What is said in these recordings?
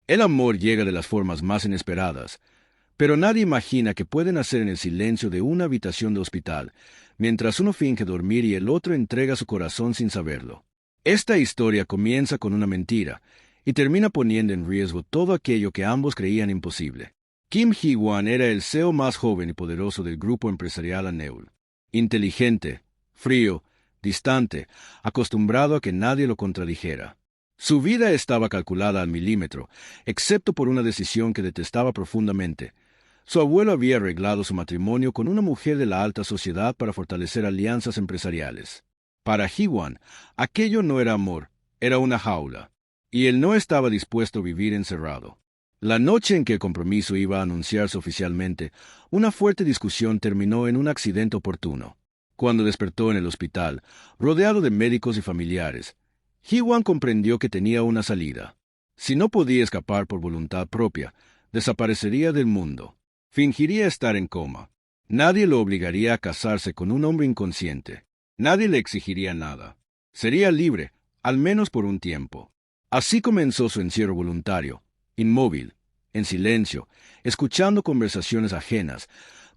El amor llega de las formas más inesperadas, pero nadie imagina que puede nacer en el silencio de una habitación de hospital, mientras uno finge dormir y el otro entrega su corazón sin saberlo. Esta historia comienza con una mentira y termina poniendo en riesgo todo aquello que ambos creían imposible. Kim Hee-wan era el CEO más joven y poderoso del grupo empresarial Aneul. Inteligente, frío, distante, acostumbrado a que nadie lo contradijera. Su vida estaba calculada al milímetro, excepto por una decisión que detestaba profundamente. Su abuelo había arreglado su matrimonio con una mujer de la alta sociedad para fortalecer alianzas empresariales. Para Hee-wan, aquello no era amor, era una jaula, y él no estaba dispuesto a vivir encerrado. La noche en que el compromiso iba a anunciarse oficialmente, una fuerte discusión terminó en un accidente oportuno. Cuando despertó en el hospital, rodeado de médicos y familiares, Hee-wan comprendió que tenía una salida. Si no podía escapar por voluntad propia, desaparecería del mundo. Fingiría estar en coma. Nadie lo obligaría a casarse con un hombre inconsciente. Nadie le exigiría nada. Sería libre, al menos por un tiempo. Así comenzó su encierro voluntario, inmóvil, en silencio, escuchando conversaciones ajenas,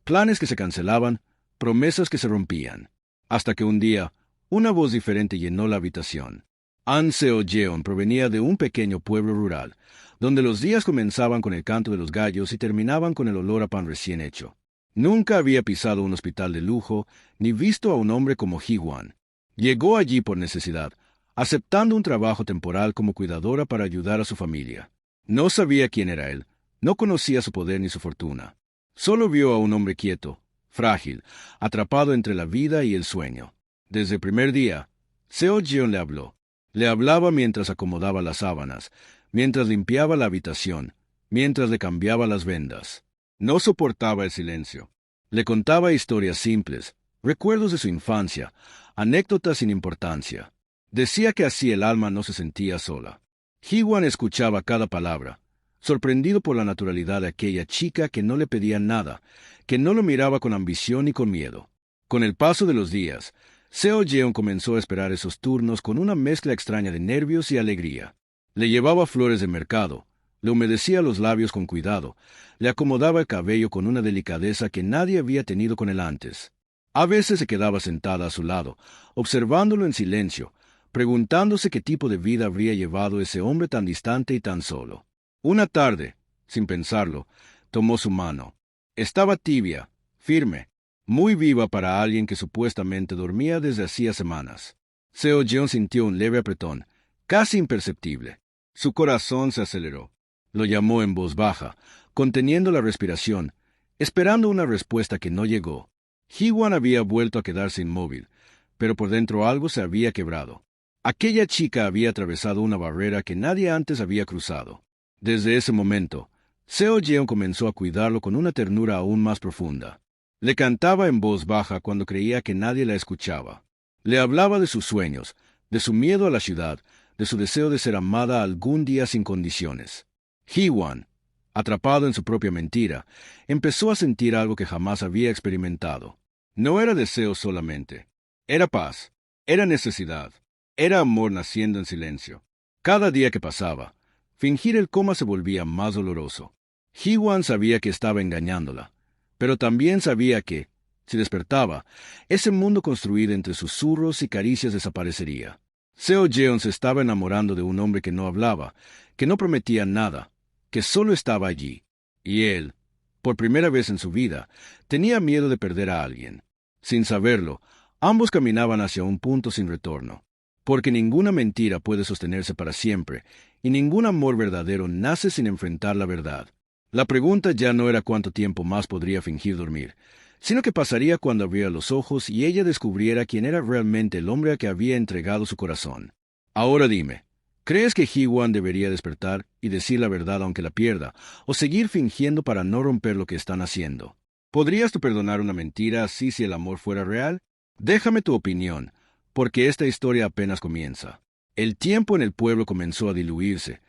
planes que se cancelaban, promesas que se rompían. Hasta que un día, una voz diferente llenó la habitación. An Seo-jeon provenía de un pequeño pueblo rural, donde los días comenzaban con el canto de los gallos y terminaban con el olor a pan recién hecho. Nunca había pisado un hospital de lujo, ni visto a un hombre como Hee-wan. Llegó allí por necesidad, aceptando un trabajo temporal como cuidadora para ayudar a su familia. No sabía quién era él, no conocía su poder ni su fortuna. Solo vio a un hombre quieto, frágil, atrapado entre la vida y el sueño. Desde el primer día, Seo-jeon le habló. Le hablaba mientras acomodaba las sábanas, mientras limpiaba la habitación, mientras le cambiaba las vendas. No soportaba el silencio. Le contaba historias simples, recuerdos de su infancia, anécdotas sin importancia. Decía que así el alma no se sentía sola. Hee-wan escuchaba cada palabra, sorprendido por la naturalidad de aquella chica que no le pedía nada, que no lo miraba con ambición ni con miedo. Con el paso de los días, Seo-jeon comenzó a esperar esos turnos con una mezcla extraña de nervios y alegría. Le llevaba flores de mercado, le humedecía los labios con cuidado, le acomodaba el cabello con una delicadeza que nadie había tenido con él antes. A veces se quedaba sentada a su lado, observándolo en silencio, preguntándose qué tipo de vida habría llevado ese hombre tan distante y tan solo. Una tarde, sin pensarlo, tomó su mano. Estaba tibia, firme, muy viva para alguien que supuestamente dormía desde hacía semanas. Seo-jeon sintió un leve apretón, casi imperceptible. Su corazón se aceleró. Lo llamó en voz baja, conteniendo la respiración, esperando una respuesta que no llegó. Hee-wan había vuelto a quedarse inmóvil, pero por dentro algo se había quebrado. Aquella chica había atravesado una barrera que nadie antes había cruzado. Desde ese momento, Seo-jeon comenzó a cuidarlo con una ternura aún más profunda. Le cantaba en voz baja cuando creía que nadie la escuchaba. Le hablaba de sus sueños, de su miedo a la ciudad, de su deseo de ser amada algún día sin condiciones. Hee-wan, atrapado en su propia mentira, empezó a sentir algo que jamás había experimentado. No era deseo solamente. Era paz, era necesidad, era amor naciendo en silencio. Cada día que pasaba, fingir el coma se volvía más doloroso. Hee-wan sabía que estaba engañándola, pero también sabía que, si despertaba, ese mundo construido entre susurros y caricias desaparecería. Seo-jeon se estaba enamorando de un hombre que no hablaba, que no prometía nada, que solo estaba allí. Y él, por primera vez en su vida, tenía miedo de perder a alguien. Sin saberlo, ambos caminaban hacia un punto sin retorno, porque ninguna mentira puede sostenerse para siempre, y ningún amor verdadero nace sin enfrentar la verdad. La pregunta ya no era cuánto tiempo más podría fingir dormir, sino qué pasaría cuando abriera los ojos y ella descubriera quién era realmente el hombre a que había entregado su corazón. Ahora dime, ¿crees que Hee-wan debería despertar y decir la verdad aunque la pierda, o seguir fingiendo para no romper lo que están haciendo? ¿Podrías tú perdonar una mentira así si el amor fuera real? Déjame tu opinión, porque esta historia apenas comienza. El tiempo en el pueblo comenzó a diluirse,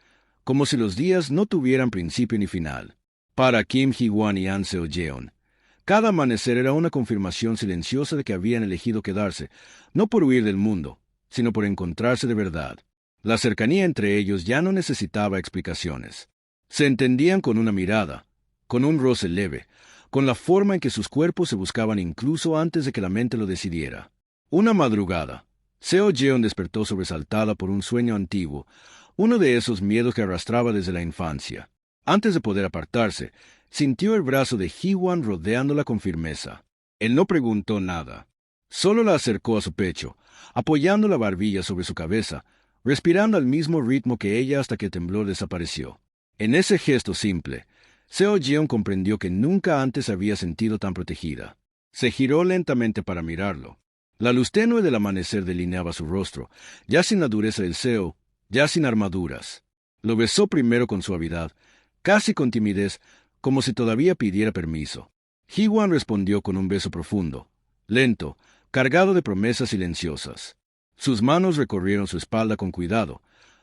como si los días no tuvieran principio ni final. Para Kim Hee-wan y An Seo-jeon, cada amanecer era una confirmación silenciosa de que habían elegido quedarse, no por huir del mundo, sino por encontrarse de verdad. La cercanía entre ellos ya no necesitaba explicaciones. Se entendían con una mirada, con un roce leve, con la forma en que sus cuerpos se buscaban incluso antes de que la mente lo decidiera. Una madrugada, Seo Jeon despertó sobresaltada por un sueño antiguo, uno de esos miedos que arrastraba desde la infancia. Antes de poder apartarse, sintió el brazo de Hee-wan rodeándola con firmeza. Él no preguntó nada. Solo la acercó a su pecho, apoyando la barbilla sobre su cabeza, respirando al mismo ritmo que ella hasta que el temblor desapareció. En ese gesto simple, Seo Jeon comprendió que nunca antes había sentido tan protegida. Se giró lentamente para mirarlo. La luz tenue del amanecer delineaba su rostro, ya sin la dureza del Seo, ya sin armaduras. Lo besó primero con suavidad, casi con timidez, como si todavía pidiera permiso. Hee-wan respondió con un beso profundo, lento, cargado de promesas silenciosas. Sus manos recorrieron su espalda con cuidado,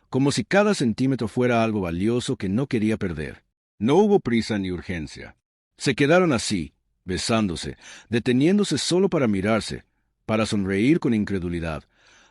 como si cada centímetro fuera algo valioso que no quería perder. No hubo prisa ni urgencia. Se quedaron así, besándose, deteniéndose solo para mirarse, para sonreír con incredulidad,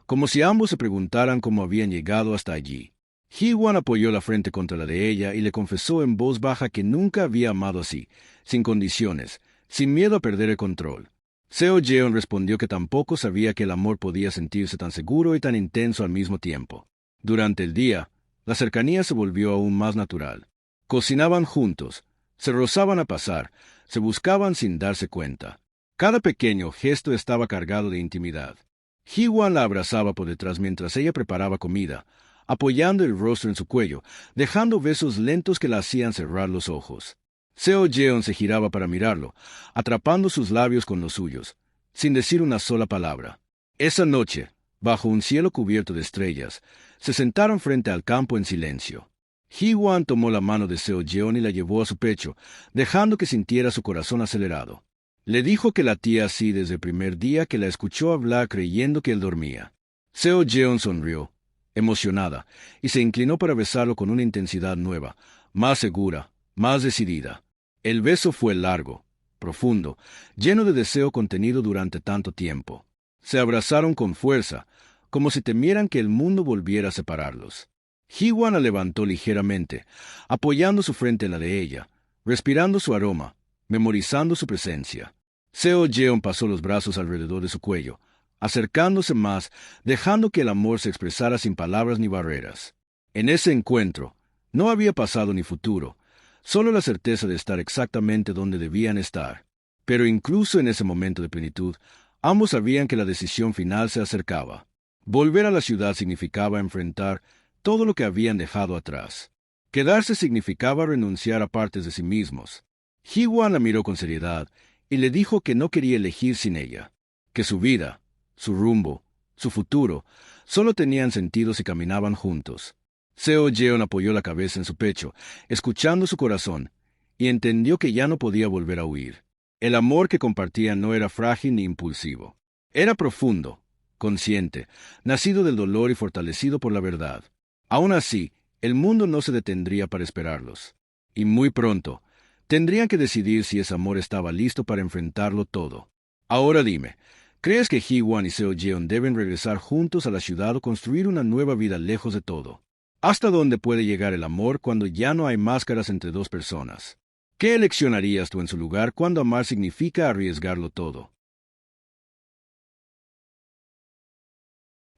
como si ambos se preguntaran cómo habían llegado hasta allí. Hee-wan apoyó la frente contra la de ella y le confesó en voz baja que nunca había amado así, sin condiciones, sin miedo a perder el control. Seo Jeon respondió que tampoco sabía que el amor podía sentirse tan seguro y tan intenso al mismo tiempo. Durante el día, la cercanía se volvió aún más natural. Cocinaban juntos, se rozaban a pasar, se buscaban sin darse cuenta. Cada pequeño gesto estaba cargado de intimidad. Hee-wan la abrazaba por detrás mientras ella preparaba comida, apoyando el rostro en su cuello, dejando besos lentos que la hacían cerrar los ojos. Seo Jeon se giraba para mirarlo, atrapando sus labios con los suyos, sin decir una sola palabra. Esa noche, bajo un cielo cubierto de estrellas, se sentaron frente al campo en silencio. Hee-wan tomó la mano de Seo Jeon y la llevó a su pecho, dejando que sintiera su corazón acelerado. Le dijo que latía así desde el primer día que la escuchó hablar creyendo que él dormía. Seo Jeon sonrió, emocionada, y se inclinó para besarlo con una intensidad nueva, más segura, más decidida. El beso fue largo, profundo, lleno de deseo contenido durante tanto tiempo. Se abrazaron con fuerza, como si temieran que el mundo volviera a separarlos. Hee-wan la levantó ligeramente, apoyando su frente en la de ella, respirando su aroma, memorizando su presencia. Seo Jeon pasó los brazos alrededor de su cuello, acercándose más, dejando que el amor se expresara sin palabras ni barreras. En ese encuentro, no había pasado ni futuro, solo la certeza de estar exactamente donde debían estar. Pero incluso en ese momento de plenitud, ambos sabían que la decisión final se acercaba. Volver a la ciudad significaba enfrentar todo lo que habían dejado atrás. Quedarse significaba renunciar a partes de sí mismos. Hee-wan la miró con seriedad y le dijo que no quería elegir sin ella, que su vida, su rumbo, su futuro, solo tenían sentido si caminaban juntos. Seo Jeon apoyó la cabeza en su pecho, escuchando su corazón, y entendió que ya no podía volver a huir. El amor que compartían no era frágil ni impulsivo. Era profundo, consciente, nacido del dolor y fortalecido por la verdad. Aún así, el mundo no se detendría para esperarlos. Y muy pronto, tendrían que decidir si ese amor estaba listo para enfrentarlo todo. Ahora dime, ¿crees que Hee-wan y Seo Jeon deben regresar juntos a la ciudad o construir una nueva vida lejos de todo? ¿Hasta dónde puede llegar el amor cuando ya no hay máscaras entre dos personas? ¿Qué elección harías tú en su lugar cuando amar significa arriesgarlo todo?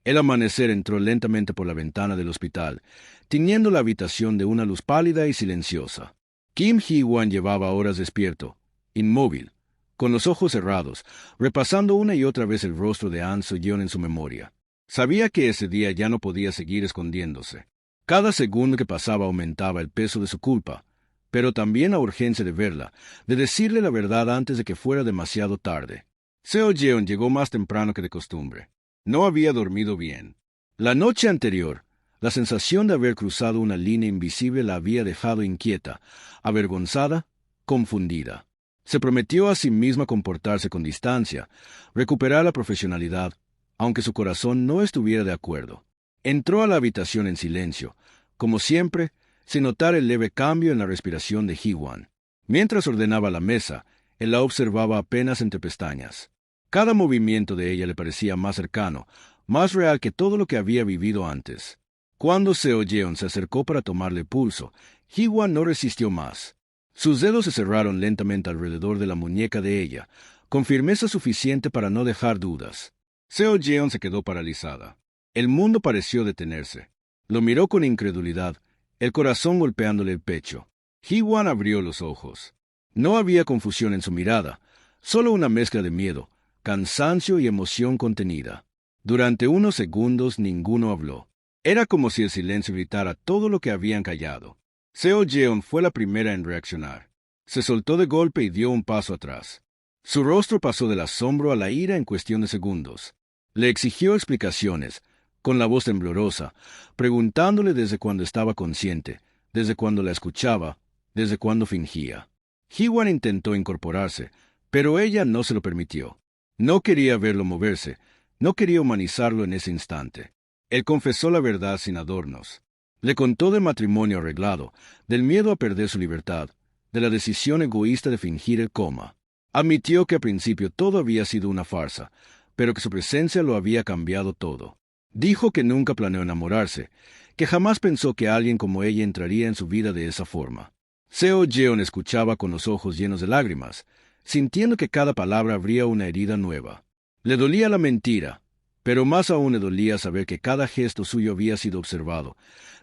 El amanecer entró lentamente por la ventana del hospital, tiñendo la habitación de una luz pálida y silenciosa. Kim Hee-wan llevaba horas despierto, inmóvil, con los ojos cerrados, repasando una y otra vez el rostro de An So-yeon en su memoria. Sabía que ese día ya no podía seguir escondiéndose. Cada segundo que pasaba aumentaba el peso de su culpa, pero también la urgencia de verla, de decirle la verdad antes de que fuera demasiado tarde. Seo Jeon llegó más temprano que de costumbre. No había dormido bien. La noche anterior, la sensación de haber cruzado una línea invisible la había dejado inquieta, avergonzada, confundida. Se prometió a sí misma comportarse con distancia, recuperar la profesionalidad, aunque su corazón no estuviera de acuerdo. Entró a la habitación en silencio, como siempre, sin notar el leve cambio en la respiración de Hee-wan. Mientras ordenaba la mesa, él la observaba apenas entre pestañas. Cada movimiento de ella le parecía más cercano, más real que todo lo que había vivido antes. Cuando Seo Yeon se acercó para tomarle pulso, Hee-wan no resistió más. Sus dedos se cerraron lentamente alrededor de la muñeca de ella, con firmeza suficiente para no dejar dudas. Seo Yeon se quedó paralizada. El mundo pareció detenerse. Lo miró con incredulidad, el corazón golpeándole el pecho. Hee-wan abrió los ojos. No había confusión en su mirada, solo una mezcla de miedo, cansancio y emoción contenida. Durante unos segundos ninguno habló. Era como si el silencio gritara todo lo que habían callado. Seo Yeon fue la primera en reaccionar. Se soltó de golpe y dio un paso atrás. Su rostro pasó del asombro a la ira en cuestión de segundos. Le exigió explicaciones, con la voz temblorosa, preguntándole desde cuando estaba consciente, desde cuando la escuchaba, desde cuando fingía. Hee-wan intentó incorporarse, pero ella no se lo permitió. No quería verlo moverse, no quería humanizarlo en ese instante. Él confesó la verdad sin adornos. Le contó del matrimonio arreglado, del miedo a perder su libertad, de la decisión egoísta de fingir el coma. Admitió que al principio todo había sido una farsa, pero que su presencia lo había cambiado todo. Dijo que nunca planeó enamorarse, que jamás pensó que alguien como ella entraría en su vida de esa forma. Seo Yeon escuchaba con los ojos llenos de lágrimas, sintiendo que cada palabra abría una herida nueva. Le dolía la mentira, pero más aún le dolía saber que cada gesto suyo había sido observado,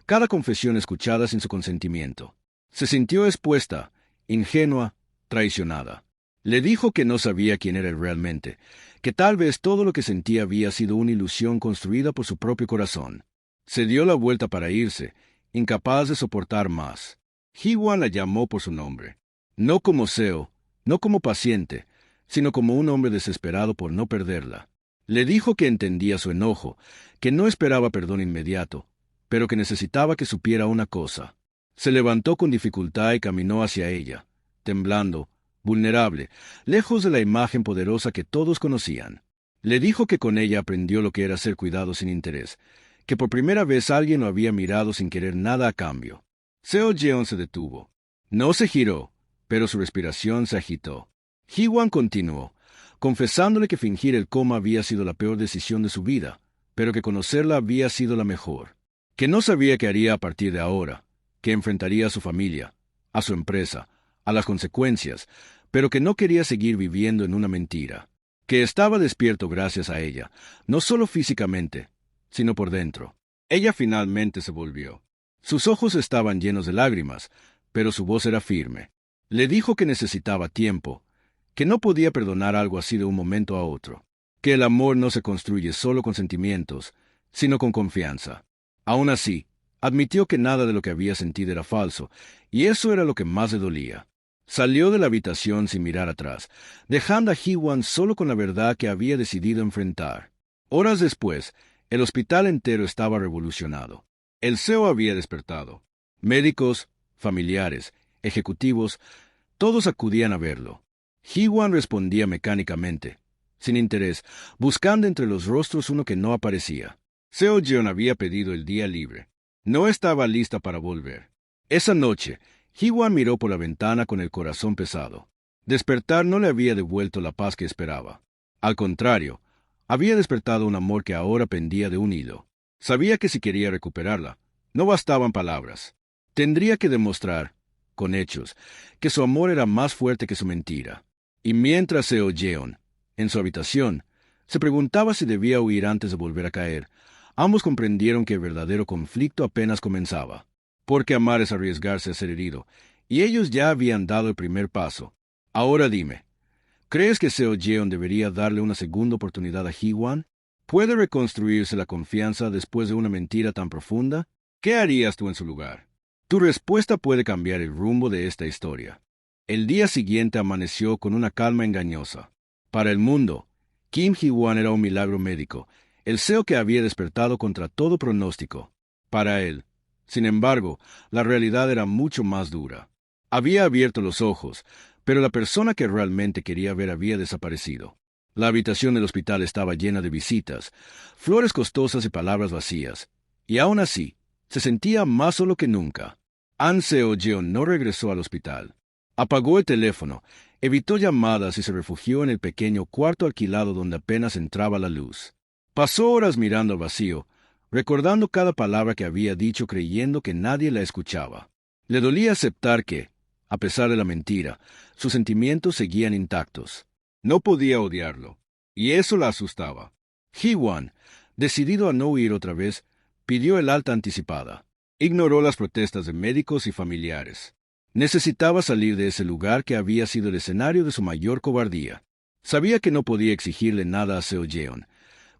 cada confesión escuchada sin su consentimiento. Se sintió expuesta, ingenua, traicionada. Le dijo que no sabía quién era él realmente, que tal vez todo lo que sentía había sido una ilusión construida por su propio corazón. Se dio la vuelta para irse, incapaz de soportar más. Hee-wan la llamó por su nombre. No como Seo, no como paciente, sino como un hombre desesperado por no perderla. Le dijo que entendía su enojo, que no esperaba perdón inmediato, pero que necesitaba que supiera una cosa. Se levantó con dificultad y caminó hacia ella, temblando, vulnerable, lejos de la imagen poderosa que todos conocían. Le dijo que con ella aprendió lo que era ser cuidado sin interés, que por primera vez alguien lo había mirado sin querer nada a cambio. Seo Yeon se detuvo. No se giró, pero su respiración se agitó. Hee-wan continuó, confesándole que fingir el coma había sido la peor decisión de su vida, pero que conocerla había sido la mejor. Que no sabía qué haría a partir de ahora, que enfrentaría a su familia, a su empresa, a las consecuencias, pero que no quería seguir viviendo en una mentira. Que estaba despierto gracias a ella, no solo físicamente, sino por dentro. Ella finalmente se volvió. Sus ojos estaban llenos de lágrimas, pero su voz era firme. Le dijo que necesitaba tiempo, que no podía perdonar algo así de un momento a otro, que el amor no se construye solo con sentimientos, sino con confianza. Aún así, admitió que nada de lo que había sentido era falso, y eso era lo que más le dolía. Salió de la habitación sin mirar atrás, dejando a Hee-wan solo con la verdad que había decidido enfrentar. Horas después, el hospital entero estaba revolucionado. El Seo había despertado. Médicos, familiares, ejecutivos, todos acudían a verlo. Hee-wan respondía mecánicamente, sin interés, buscando entre los rostros uno que no aparecía. Seo Yeon había pedido el día libre. No estaba lista para volver. Esa noche, Hee-wan miró por la ventana con el corazón pesado. Despertar no le había devuelto la paz que esperaba. Al contrario, había despertado un amor que ahora pendía de un hilo. Sabía que si quería recuperarla, no bastaban palabras. Tendría que demostrar, con hechos, que su amor era más fuerte que su mentira. Y mientras Seo Yeon, en su habitación, se preguntaba si debía huir antes de volver a caer, ambos comprendieron que el verdadero conflicto apenas comenzaba. Porque amar es arriesgarse a ser herido, y ellos ya habían dado el primer paso. Ahora dime, ¿crees que Seo Yeon debería darle una segunda oportunidad a Hee-wan? ¿Puede reconstruirse la confianza después de una mentira tan profunda? ¿Qué harías tú en su lugar? Tu respuesta puede cambiar el rumbo de esta historia. El día siguiente amaneció con una calma engañosa. Para el mundo, Kim Hee-wan era un milagro médico, el Seo que había despertado contra todo pronóstico. Para él, sin embargo, la realidad era mucho más dura. Había abierto los ojos, pero la persona que realmente quería ver había desaparecido. La habitación del hospital estaba llena de visitas, flores costosas y palabras vacías, y aún así, se sentía más solo que nunca. An Seo Yeon no regresó al hospital. Apagó el teléfono, evitó llamadas y se refugió en el pequeño cuarto alquilado donde apenas entraba la luz. Pasó horas mirando al vacío, recordando cada palabra que había dicho creyendo que nadie la escuchaba. Le dolía aceptar que, a pesar de la mentira, sus sentimientos seguían intactos. No podía odiarlo, y eso la asustaba. Hee-wan, decidido a no huir otra vez, pidió el alta anticipada. Ignoró las protestas de médicos y familiares. Necesitaba salir de ese lugar que había sido el escenario de su mayor cobardía. Sabía que no podía exigirle nada a Seo Yeon,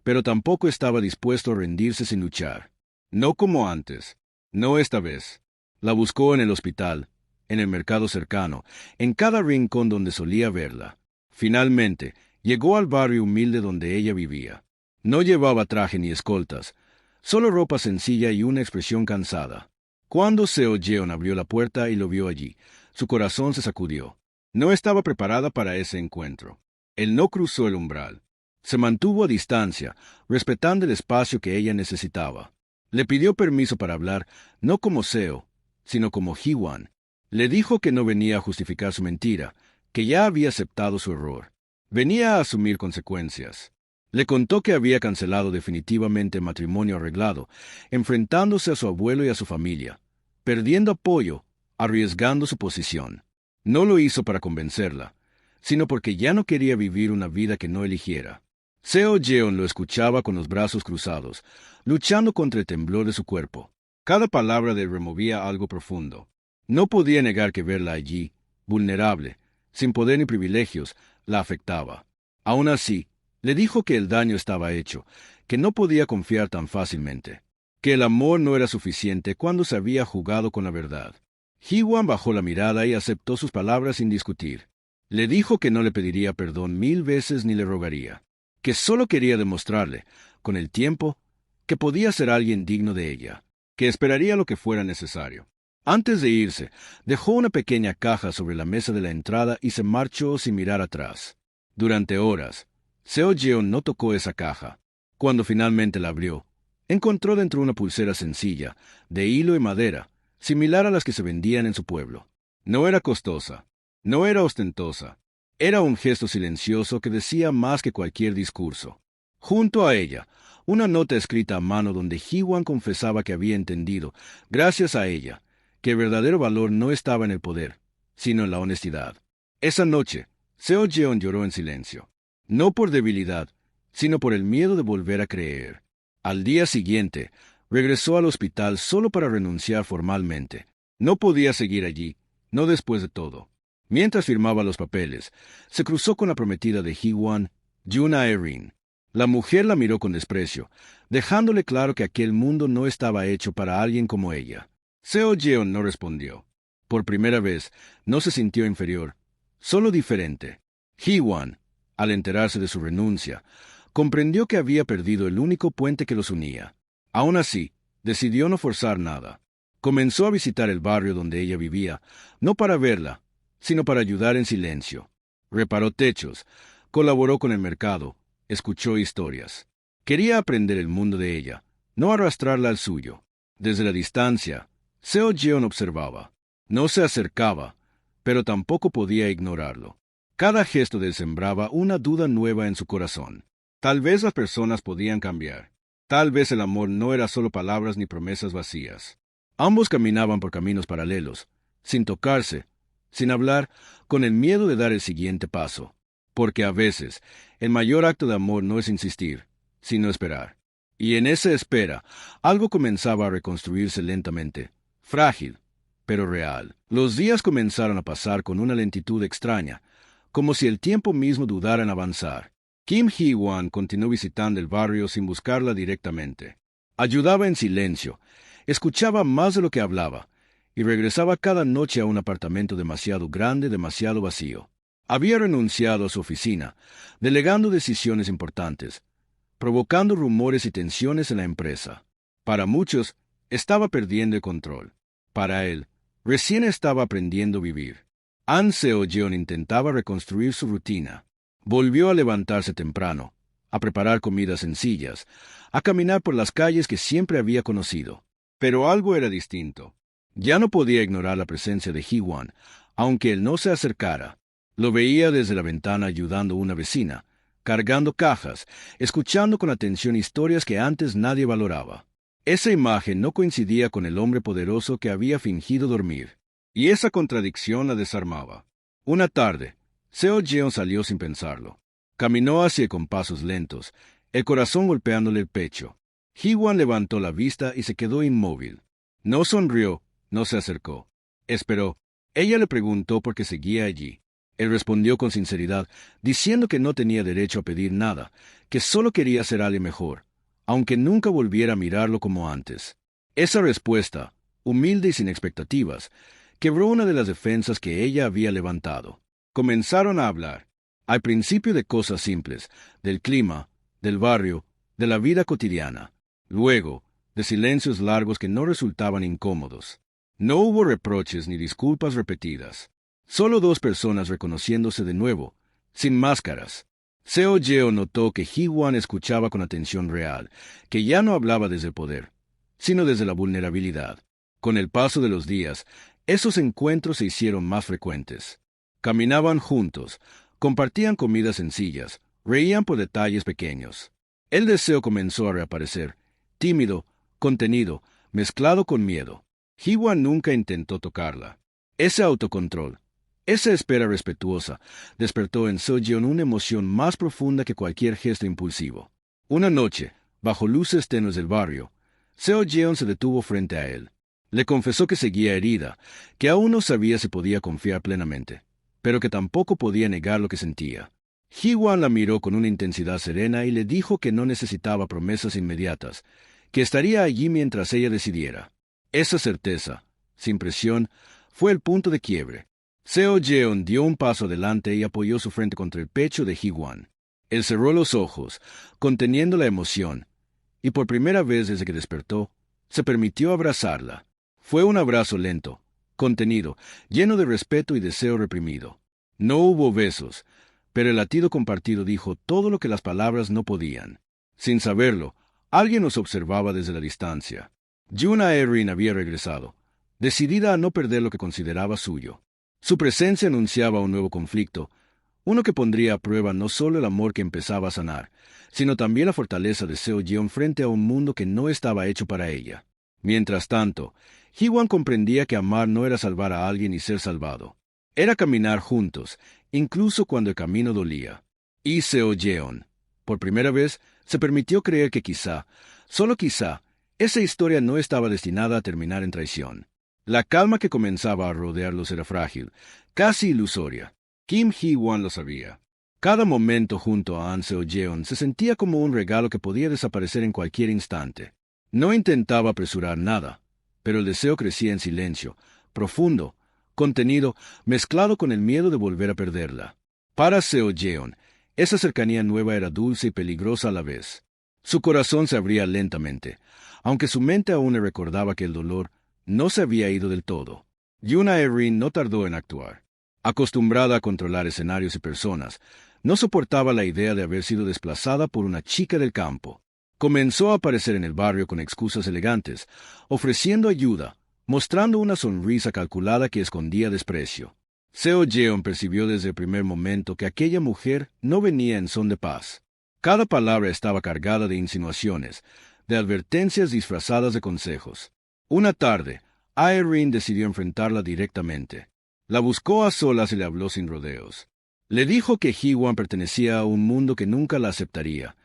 pero tampoco estaba dispuesto a rendirse sin luchar. No como antes. No esta vez. La buscó en el hospital, en el mercado cercano, en cada rincón donde solía verla. Finalmente, llegó al barrio humilde donde ella vivía. No llevaba traje ni escoltas, solo ropa sencilla y una expresión cansada. Cuando Seo Yeon abrió la puerta y lo vio allí, su corazón se sacudió. No estaba preparada para ese encuentro. Él no cruzó el umbral. Se mantuvo a distancia, respetando el espacio que ella necesitaba. Le pidió permiso para hablar, no como Seo, sino como Hee-wan. Le dijo que no venía a justificar su mentira, que ya había aceptado su error. Venía a asumir consecuencias. Le contó que había cancelado definitivamente el matrimonio arreglado, enfrentándose a su abuelo y a su familia, perdiendo apoyo, arriesgando su posición. No lo hizo para convencerla, sino porque ya no quería vivir una vida que no eligiera. Seo Yeon lo escuchaba con los brazos cruzados, luchando contra el temblor de su cuerpo. Cada palabra le removía algo profundo. No podía negar que verla allí, vulnerable, sin poder ni privilegios, la afectaba. Aún así, le dijo que el daño estaba hecho, que no podía confiar tan fácilmente, que el amor no era suficiente cuando se había jugado con la verdad. Hee-wan bajó la mirada y aceptó sus palabras sin discutir. Le dijo que no le pediría perdón 1000 veces ni le rogaría, que solo quería demostrarle, con el tiempo, que podía ser alguien digno de ella, que esperaría lo que fuera necesario. Antes de irse, dejó una pequeña caja sobre la mesa de la entrada y se marchó sin mirar atrás. Durante horas, Seo Yeon no tocó esa caja. Cuando finalmente la abrió, encontró dentro una pulsera sencilla, de hilo y madera, similar a las que se vendían en su pueblo. No era costosa, no era ostentosa, era un gesto silencioso que decía más que cualquier discurso. Junto a ella, una nota escrita a mano donde Hee-wan confesaba que había entendido, gracias a ella, que el verdadero valor no estaba en el poder, sino en la honestidad. Esa noche, Seo Yeon lloró en silencio. No por debilidad, sino por el miedo de volver a creer. Al día siguiente, regresó al hospital solo para renunciar formalmente. No podía seguir allí, no después de todo. Mientras firmaba los papeles, se cruzó con la prometida de Hee-wan, Yoon Ah-erin. La mujer la miró con desprecio, dejándole claro que aquel mundo no estaba hecho para alguien como ella. Seo Yeon no respondió. Por primera vez, no se sintió inferior, solo diferente. Hee-wan, al enterarse de su renuncia, comprendió que había perdido el único puente que los unía. Aún así, decidió no forzar nada. Comenzó a visitar el barrio donde ella vivía, no para verla, sino para ayudar en silencio. Reparó techos, colaboró con el mercado, escuchó historias. Quería aprender el mundo de ella, no arrastrarla al suyo. Desde la distancia, Seo Yeon observaba. No se acercaba, pero tampoco podía ignorarlo. Cada gesto de él sembraba una duda nueva en su corazón. Tal vez las personas podían cambiar. Tal vez el amor no era solo palabras ni promesas vacías. Ambos caminaban por caminos paralelos, sin tocarse, sin hablar, con el miedo de dar el siguiente paso. Porque a veces, el mayor acto de amor no es insistir, sino esperar. Y en esa espera, algo comenzaba a reconstruirse lentamente, frágil, pero real. Los días comenzaron a pasar con una lentitud extraña, como si el tiempo mismo dudara en avanzar. Kim Hee-wan continuó visitando el barrio sin buscarla directamente. Ayudaba en silencio, escuchaba más de lo que hablaba, y regresaba cada noche a un apartamento demasiado grande, demasiado vacío. Había renunciado a su oficina, delegando decisiones importantes, provocando rumores y tensiones en la empresa. Para muchos, estaba perdiendo el control. Para él, recién estaba aprendiendo a vivir. An Seo Yeon intentaba reconstruir su rutina. Volvió a levantarse temprano, a preparar comidas sencillas, a caminar por las calles que siempre había conocido. Pero algo era distinto. Ya no podía ignorar la presencia de Hee-wan, aunque él no se acercara. Lo veía desde la ventana ayudando a una vecina, cargando cajas, escuchando con atención historias que antes nadie valoraba. Esa imagen no coincidía con el hombre poderoso que había fingido dormir, y esa contradicción la desarmaba. Una tarde, Seo Jeon salió sin pensarlo. Caminó hacia con pasos lentos, el corazón golpeándole el pecho. Hee-wan levantó la vista y se quedó inmóvil. No sonrió, no se acercó. Esperó. Ella le preguntó por qué seguía allí. Él respondió con sinceridad, diciendo que no tenía derecho a pedir nada, que solo quería ser alguien mejor, aunque nunca volviera a mirarlo como antes. Esa respuesta, humilde y sin expectativas, quebró una de las defensas que ella había levantado. Comenzaron a hablar, al principio de cosas simples, del clima, del barrio, de la vida cotidiana. Luego, de silencios largos que no resultaban incómodos. No hubo reproches ni disculpas repetidas. Solo dos personas reconociéndose de nuevo, sin máscaras. Seo Jeon notó que Hee-wan escuchaba con atención real, que ya no hablaba desde el poder, sino desde la vulnerabilidad. Con el paso de los días, esos encuentros se hicieron más frecuentes. Caminaban juntos, compartían comidas sencillas, reían por detalles pequeños. El deseo comenzó a reaparecer, tímido, contenido, mezclado con miedo. Hee-wan nunca intentó tocarla. Ese autocontrol, esa espera respetuosa, despertó en Seo Jeon una emoción más profunda que cualquier gesto impulsivo. Una noche, bajo luces tenues del barrio, Seo Jeon se detuvo frente a él. Le confesó que seguía herida, que aún no sabía si podía confiar plenamente, pero que tampoco podía negar lo que sentía. Hee-wan la miró con una intensidad serena y le dijo que no necesitaba promesas inmediatas, que estaría allí mientras ella decidiera. Esa certeza, sin presión, fue el punto de quiebre. Seo Jeon dio un paso adelante y apoyó su frente contra el pecho de Hee-wan. Él cerró los ojos, conteniendo la emoción, y por primera vez desde que despertó, se permitió abrazarla. Fue un abrazo lento, contenido, lleno de respeto y deseo reprimido. No hubo besos, pero el latido compartido dijo todo lo que las palabras no podían. Sin saberlo, alguien nos observaba desde la distancia. Yoon Ae-rin había regresado, decidida a no perder lo que consideraba suyo. Su presencia anunciaba un nuevo conflicto, uno que pondría a prueba no solo el amor que empezaba a sanar, sino también la fortaleza de Seo Jeon frente a un mundo que no estaba hecho para ella. Mientras tanto, Hee-wan comprendía que amar no era salvar a alguien y ser salvado. Era caminar juntos, incluso cuando el camino dolía. Y Seo Jeon, por primera vez, se permitió creer que quizá, solo quizá, esa historia no estaba destinada a terminar en traición. La calma que comenzaba a rodearlos era frágil, casi ilusoria. Kim Hee-wan lo sabía. Cada momento junto a An Seo Jeon se sentía como un regalo que podía desaparecer en cualquier instante. No intentaba apresurar nada, pero el deseo crecía en silencio, profundo, contenido, mezclado con el miedo de volver a perderla. Para Seo Jeon, esa cercanía nueva era dulce y peligrosa a la vez. Su corazón se abría lentamente, aunque su mente aún le recordaba que el dolor no se había ido del todo. Yoon Ae-rin no tardó en actuar. Acostumbrada a controlar escenarios y personas, no soportaba la idea de haber sido desplazada por una chica del campo. Comenzó a aparecer en el barrio con excusas elegantes, ofreciendo ayuda, mostrando una sonrisa calculada que escondía desprecio. Seo Jeon percibió desde el primer momento que aquella mujer no venía en son de paz. Cada palabra estaba cargada de insinuaciones, de advertencias disfrazadas de consejos. Una tarde, Ae-rin decidió enfrentarla directamente. La buscó a solas y le habló sin rodeos. Le dijo que Hee-wan pertenecía a un mundo que nunca la aceptaría,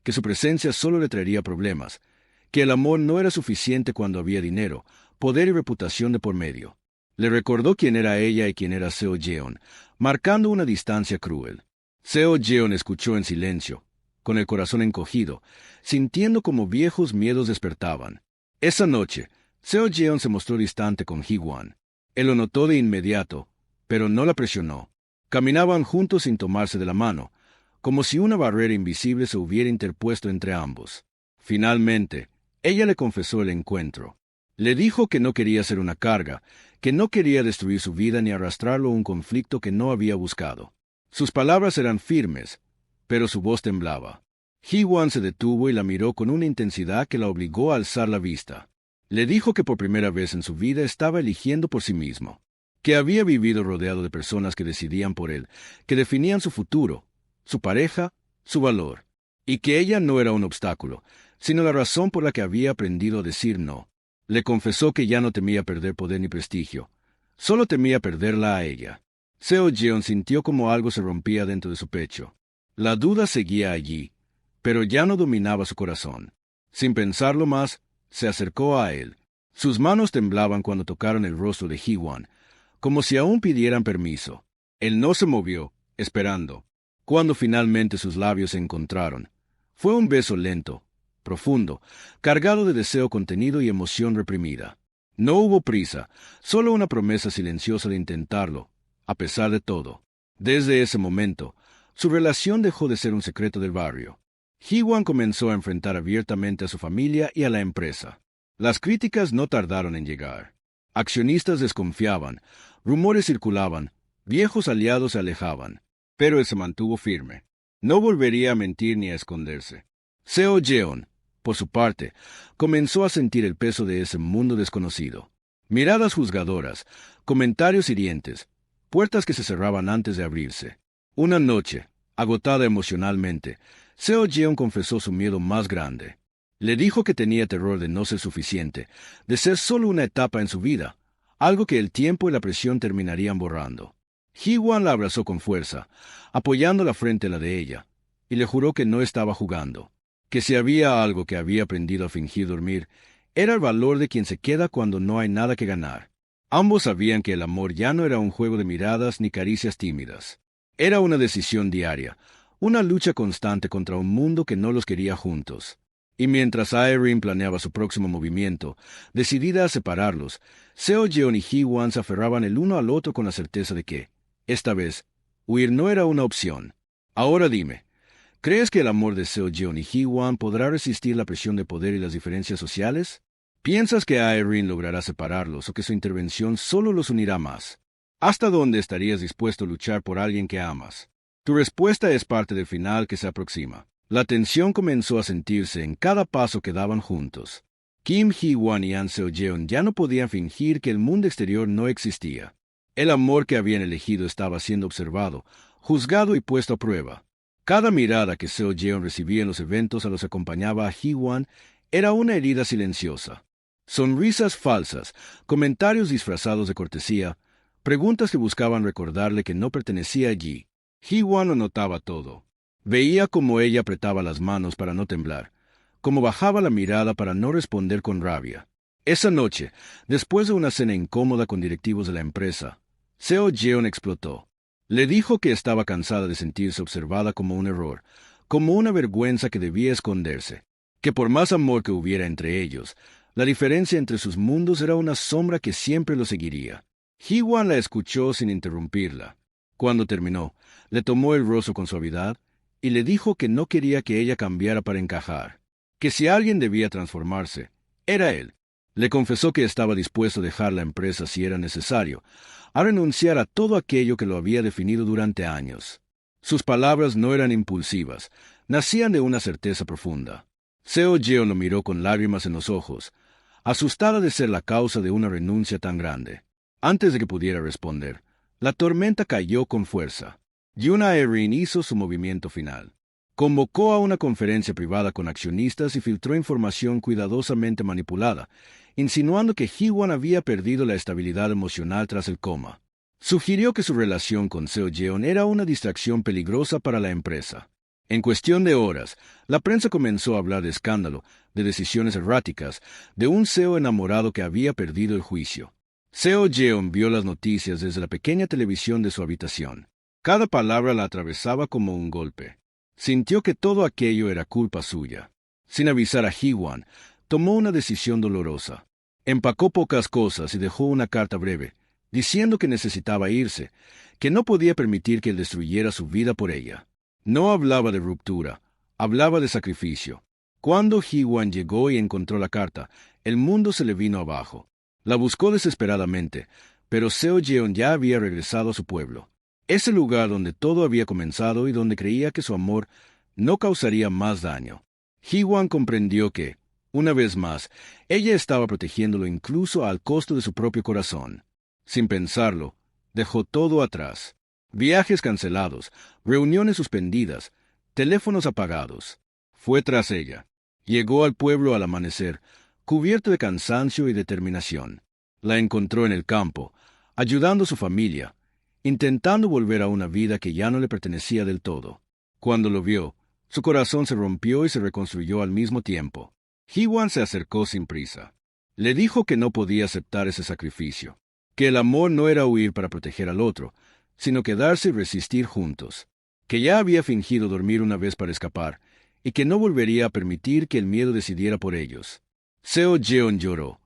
que su presencia solo le traería problemas, que el amor no era suficiente cuando había dinero, poder y reputación de por medio. Le recordó quién era ella y quién era Seo Jeon, marcando una distancia cruel. Seo Jeon escuchó en silencio, con el corazón encogido, sintiendo como viejos miedos despertaban. Esa noche, Seo Jeon se mostró distante con Hee-wan. Él lo notó de inmediato, pero no la presionó. Caminaban juntos sin tomarse de la mano, como si una barrera invisible se hubiera interpuesto entre ambos. Finalmente, ella le confesó el encuentro. Le dijo que no quería ser una carga, que no quería destruir su vida ni arrastrarlo a un conflicto que no había buscado. Sus palabras eran firmes, pero su voz temblaba. Hee-wan se detuvo y la miró con una intensidad que la obligó a alzar la vista. Le dijo que por primera vez en su vida estaba eligiendo por sí mismo, que había vivido rodeado de personas que decidían por él, que definían su futuro, su pareja, su valor, y que ella no era un obstáculo, sino la razón por la que había aprendido a decir no. Le confesó que ya no temía perder poder ni prestigio, solo temía perderla a ella. Seo Yeon sintió como algo se rompía dentro de su pecho. La duda seguía allí, pero ya no dominaba su corazón. Sin pensarlo más, se acercó a él. Sus manos temblaban cuando tocaron el rostro de Hee-won, como si aún pidieran permiso. Él no se movió, esperando. Cuando finalmente sus labios se encontraron, fue un beso lento, profundo, cargado de deseo contenido y emoción reprimida. No hubo prisa, solo una promesa silenciosa de intentarlo, a pesar de todo. Desde ese momento, su relación dejó de ser un secreto del barrio. Hee-won comenzó a enfrentar abiertamente a su familia y a la empresa. Las críticas no tardaron en llegar. Accionistas desconfiaban, rumores circulaban, viejos aliados se alejaban, pero él se mantuvo firme. No volvería a mentir ni a esconderse. Seo Yeon, por su parte, comenzó a sentir el peso de ese mundo desconocido. Miradas juzgadoras, comentarios hirientes, puertas que se cerraban antes de abrirse. Una noche, agotada emocionalmente, Seo Yeon confesó su miedo más grande. Le dijo que tenía terror de no ser suficiente, de ser solo una etapa en su vida, algo que el tiempo y la presión terminarían borrando. Hee-won la abrazó con fuerza, apoyándola frente a la de ella, y le juró que no estaba jugando, que si había algo que había aprendido a fingir dormir, era el valor de quien se queda cuando no hay nada que ganar. Ambos sabían que el amor ya no era un juego de miradas ni caricias tímidas. Era una decisión diaria, una lucha constante contra un mundo que no los quería juntos. Y mientras Irene planeaba su próximo movimiento, decidida a separarlos, Seo Yeon y Hee-won se aferraban el uno al otro con la certeza de que, esta vez, huir no era una opción. Ahora dime, ¿crees que el amor de Seo Yeon y Hee-won podrá resistir la presión de poder y las diferencias sociales? ¿Piensas que Irene logrará separarlos o que su intervención solo los unirá más? ¿Hasta dónde estarías dispuesto a luchar por alguien que amas? Tu respuesta es parte del final que se aproxima. La tensión comenzó a sentirse en cada paso que daban juntos. Kim Hee-won y An Seo-yeon ya no podían fingir que el mundo exterior no existía. El amor que habían elegido estaba siendo observado, juzgado y puesto a prueba. Cada mirada que Seo-yeon recibía en los eventos a los que acompañaba a Hee-won era una herida silenciosa. Sonrisas falsas, comentarios disfrazados de cortesía, preguntas que buscaban recordarle que no pertenecía allí. Hee-won lo notaba todo. Veía cómo ella apretaba las manos para no temblar, cómo bajaba la mirada para no responder con rabia. Esa noche, después de una cena incómoda con directivos de la empresa, Seo Yeon explotó. Le dijo que estaba cansada de sentirse observada como un error, como una vergüenza que debía esconderse, que por más amor que hubiera entre ellos, la diferencia entre sus mundos era una sombra que siempre lo seguiría. Hee-won la escuchó sin interrumpirla. Cuando terminó, le tomó el rostro con suavidad y le dijo que no quería que ella cambiara para encajar, que si alguien debía transformarse, era él. Le confesó que estaba dispuesto a dejar la empresa si era necesario, a renunciar a todo aquello que lo había definido durante años. Sus palabras no eran impulsivas, nacían de una certeza profunda. Seo Yeon lo miró con lágrimas en los ojos, asustada de ser la causa de una renuncia tan grande. Antes de que pudiera responder, la tormenta cayó con fuerza. Yoon Ae-rin hizo su movimiento final. Convocó a una conferencia privada con accionistas y filtró información cuidadosamente manipulada, insinuando que Hee-won había perdido la estabilidad emocional tras el coma. Sugirió que su relación con Seo Yeon era una distracción peligrosa para la empresa. En cuestión de horas, la prensa comenzó a hablar de escándalo, de decisiones erráticas, de un Seo enamorado que había perdido el juicio. Seo Yeon vio las noticias desde la pequeña televisión de su habitación. Cada palabra la atravesaba como un golpe. Sintió que todo aquello era culpa suya. Sin avisar a Hee-won, tomó una decisión dolorosa. Empacó pocas cosas y dejó una carta breve, diciendo que necesitaba irse, que no podía permitir que él destruyera su vida por ella. No hablaba de ruptura, hablaba de sacrificio. Cuando Hee-won llegó y encontró la carta, el mundo se le vino abajo. La buscó desesperadamente, pero Seo Yeon ya había regresado a su pueblo. Ese lugar donde todo había comenzado y donde creía que su amor no causaría más daño. Hee-won comprendió que, una vez más, ella estaba protegiéndolo incluso al costo de su propio corazón. Sin pensarlo, dejó todo atrás. Viajes cancelados, reuniones suspendidas, teléfonos apagados. Fue tras ella. Llegó al pueblo al amanecer, cubierto de cansancio y determinación. La encontró en el campo, ayudando a su familia, intentando volver a una vida que ya no le pertenecía del todo. Cuando lo vio, su corazón se rompió y se reconstruyó al mismo tiempo. Hewan se acercó sin prisa. Le dijo que no podía aceptar ese sacrificio, que el amor no era huir para proteger al otro, sino quedarse y resistir juntos, que ya había fingido dormir una vez para escapar, y que no volvería a permitir que el miedo decidiera por ellos. Seo Jeon lloró,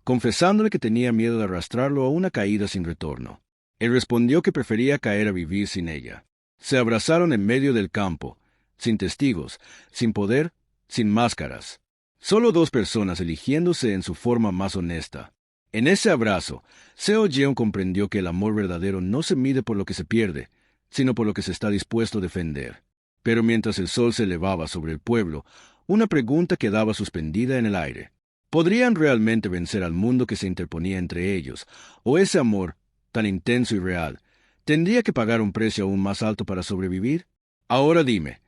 confesándole que tenía miedo de arrastrarlo a una caída sin retorno. Él respondió que prefería caer a vivir sin ella. Se abrazaron en medio del campo, sin testigos, sin poder, sin máscaras. Solo dos personas eligiéndose en su forma más honesta. En ese abrazo, Seo Jeon comprendió que el amor verdadero no se mide por lo que se pierde, sino por lo que se está dispuesto a defender. Pero mientras el sol se elevaba sobre el pueblo, una pregunta quedaba suspendida en el aire. ¿Podrían realmente vencer al mundo que se interponía entre ellos, o ese amor, tan intenso y real, tendría que pagar un precio aún más alto para sobrevivir? Ahora dime,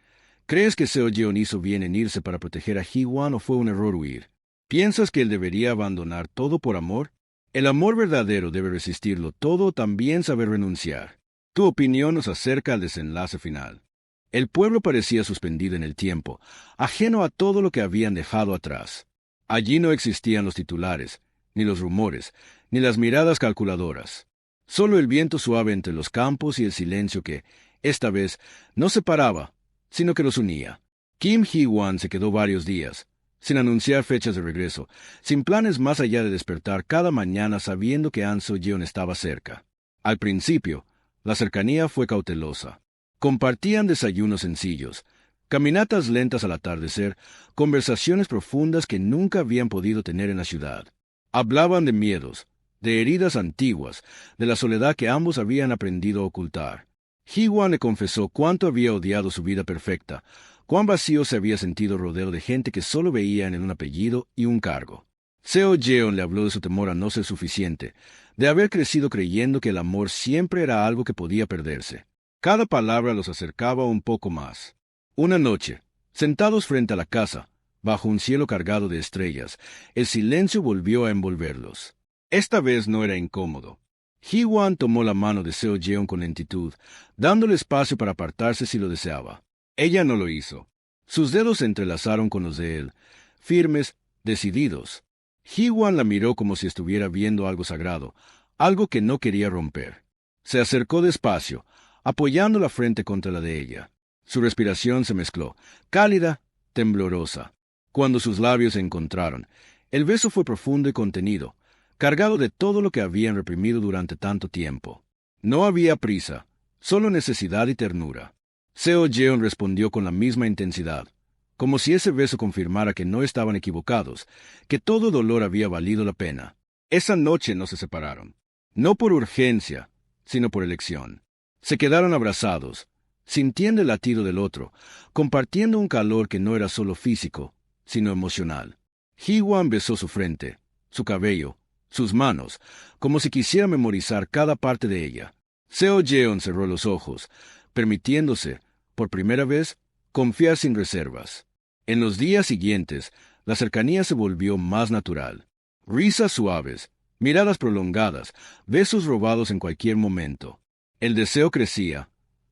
¿crees que Seo Jeon hizo bien en irse para proteger a Hewan o fue un error huir? ¿Piensas que él debería abandonar todo por amor? El amor verdadero debe resistirlo todo o también saber renunciar. Tu opinión nos acerca al desenlace final. El pueblo parecía suspendido en el tiempo, ajeno a todo lo que habían dejado atrás. Allí no existían los titulares, ni los rumores, ni las miradas calculadoras. Solo el viento suave entre los campos y el silencio que, esta vez, no separaba, sino que los unía. Kim Hee-wan se quedó varios días, sin anunciar fechas de regreso, sin planes más allá de despertar cada mañana sabiendo que An So-jeon estaba cerca. Al principio, la cercanía fue cautelosa. Compartían desayunos sencillos, caminatas lentas al atardecer, conversaciones profundas que nunca habían podido tener en la ciudad. Hablaban de miedos, de heridas antiguas, de la soledad que ambos habían aprendido a ocultar. Hee-wan le confesó cuánto había odiado su vida perfecta, cuán vacío se había sentido rodeado de gente que solo veían en un apellido y un cargo. Seo Jeon le habló de su temor a no ser suficiente, de haber crecido creyendo que el amor siempre era algo que podía perderse. Cada palabra los acercaba un poco más. Una noche, sentados frente a la casa, bajo un cielo cargado de estrellas, el silencio volvió a envolverlos. Esta vez no era incómodo. Hee-wan tomó la mano de Seo Jeon con lentitud, dándole espacio para apartarse si lo deseaba. Ella no lo hizo. Sus dedos se entrelazaron con los de él, firmes, decididos. Hee-wan la miró como si estuviera viendo algo sagrado, algo que no quería romper. Se acercó despacio, apoyando la frente contra la de ella. Su respiración se mezcló, cálida, temblorosa. Cuando sus labios se encontraron, el beso fue profundo y contenido, cargado de todo lo que habían reprimido durante tanto tiempo. No había prisa, solo necesidad y ternura. Seo Jeon respondió con la misma intensidad, como si ese beso confirmara que no estaban equivocados, que todo dolor había valido la pena. Esa noche no se separaron, no por urgencia, sino por elección. Se quedaron abrazados, sintiendo el latido del otro, compartiendo un calor que no era solo físico, sino emocional. Hee-wan besó su frente, su cabello, sus manos, como si quisiera memorizar cada parte de ella. Seo Jeon cerró los ojos, permitiéndose, por primera vez, confiar sin reservas. En los días siguientes, la cercanía se volvió más natural. Risas suaves, miradas prolongadas, besos robados en cualquier momento. El deseo crecía,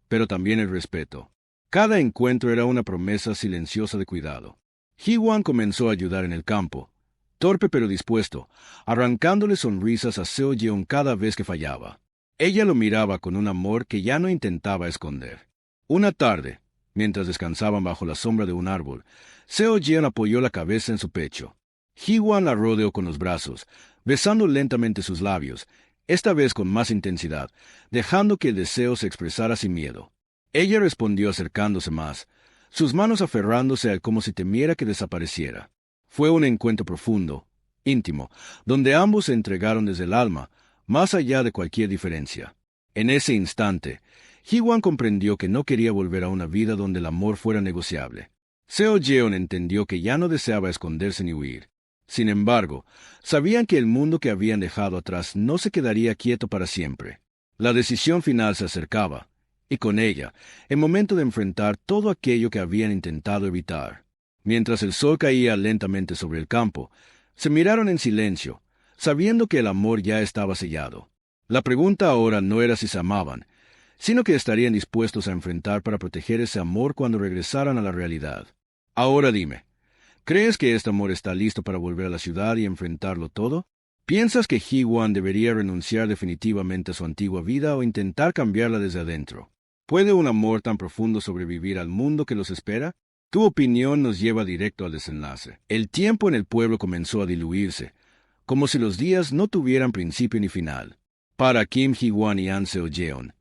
pero también el respeto. Cada encuentro era una promesa silenciosa de cuidado. Hee-wan comenzó a ayudar en el campo, torpe pero dispuesto, arrancándole sonrisas a Seo Jeon cada vez que fallaba. Ella lo miraba con un amor que ya no intentaba esconder. Una tarde, mientras descansaban bajo la sombra de un árbol, Seo Jeon apoyó la cabeza en su pecho. Hee-wan la rodeó con los brazos, besando lentamente sus labios, esta vez con más intensidad, dejando que el deseo se expresara sin miedo. Ella respondió acercándose más, sus manos aferrándose a él como si temiera que desapareciera. Fue un encuentro profundo, íntimo, donde ambos se entregaron desde el alma, más allá de cualquier diferencia. En ese instante, Hee-wan comprendió que no quería volver a una vida donde el amor fuera negociable. Seo Jeon entendió que ya no deseaba esconderse ni huir. Sin embargo, sabían que el mundo que habían dejado atrás no se quedaría quieto para siempre. La decisión final se acercaba, y con ella, el momento de enfrentar todo aquello que habían intentado evitar. Mientras el sol caía lentamente sobre el campo, se miraron en silencio, sabiendo que el amor ya estaba sellado. La pregunta ahora no era si se amaban, sino que estarían dispuestos a enfrentar para proteger ese amor cuando regresaran a la realidad. Ahora dime, ¿crees que este amor está listo para volver a la ciudad y enfrentarlo todo? ¿Piensas que Hee-Wan debería renunciar definitivamente a su antigua vida o intentar cambiarla desde adentro? ¿Puede un amor tan profundo sobrevivir al mundo que los espera? Tu opinión nos lleva directo al desenlace. El tiempo en el pueblo comenzó a diluirse, como si los días no tuvieran principio ni final. Para Kim Hee-Wan y An Seo-jeon,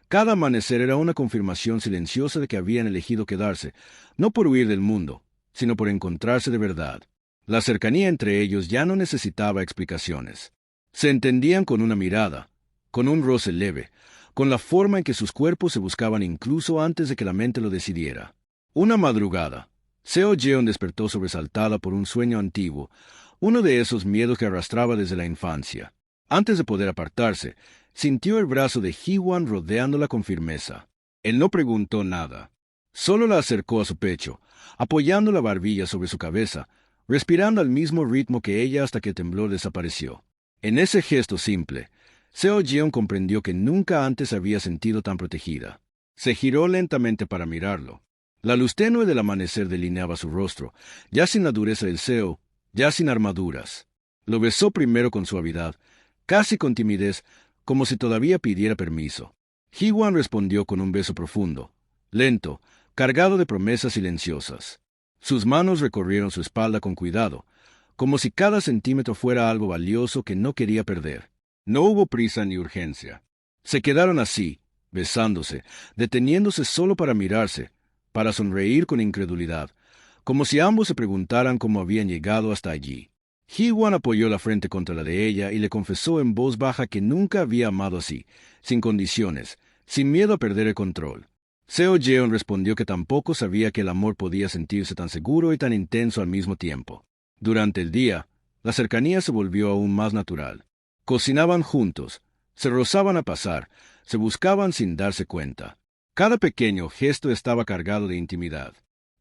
cada amanecer era una confirmación silenciosa de que habían elegido quedarse, no por huir del mundo, sino por encontrarse de verdad. La cercanía entre ellos ya no necesitaba explicaciones. Se entendían con una mirada, con un roce leve, con la forma en que sus cuerpos se buscaban incluso antes de que la mente lo decidiera. Una madrugada, Seo-jeon despertó sobresaltada por un sueño antiguo, uno de esos miedos que arrastraba desde la infancia. Antes de poder apartarse, sintió el brazo de Hee-Wan rodeándola con firmeza. Él no preguntó nada. Solo la acercó a su pecho, apoyando la barbilla sobre su cabeza, respirando al mismo ritmo que ella hasta que el temblor desapareció. En ese gesto simple, Seo-jeon comprendió que nunca antes había sentido tan protegida. Se giró lentamente para mirarlo. La luz tenue del amanecer delineaba su rostro, ya sin la dureza del Seo, ya sin armaduras. Lo besó primero con suavidad, casi con timidez, como si todavía pidiera permiso. Hee-Wan respondió con un beso profundo, lento, cargado de promesas silenciosas. Sus manos recorrieron su espalda con cuidado, como si cada centímetro fuera algo valioso que no quería perder. No hubo prisa ni urgencia. Se quedaron así, besándose, deteniéndose solo para mirarse, para sonreír con incredulidad, como si ambos se preguntaran cómo habían llegado hasta allí. Hee-Wan apoyó la frente contra la de ella y le confesó en voz baja que nunca había amado así, sin condiciones, sin miedo a perder el control. Seo-jeon respondió que tampoco sabía que el amor podía sentirse tan seguro y tan intenso al mismo tiempo. Durante el día, la cercanía se volvió aún más natural. Cocinaban juntos, se rozaban a pasar, se buscaban sin darse cuenta. Cada pequeño gesto estaba cargado de intimidad.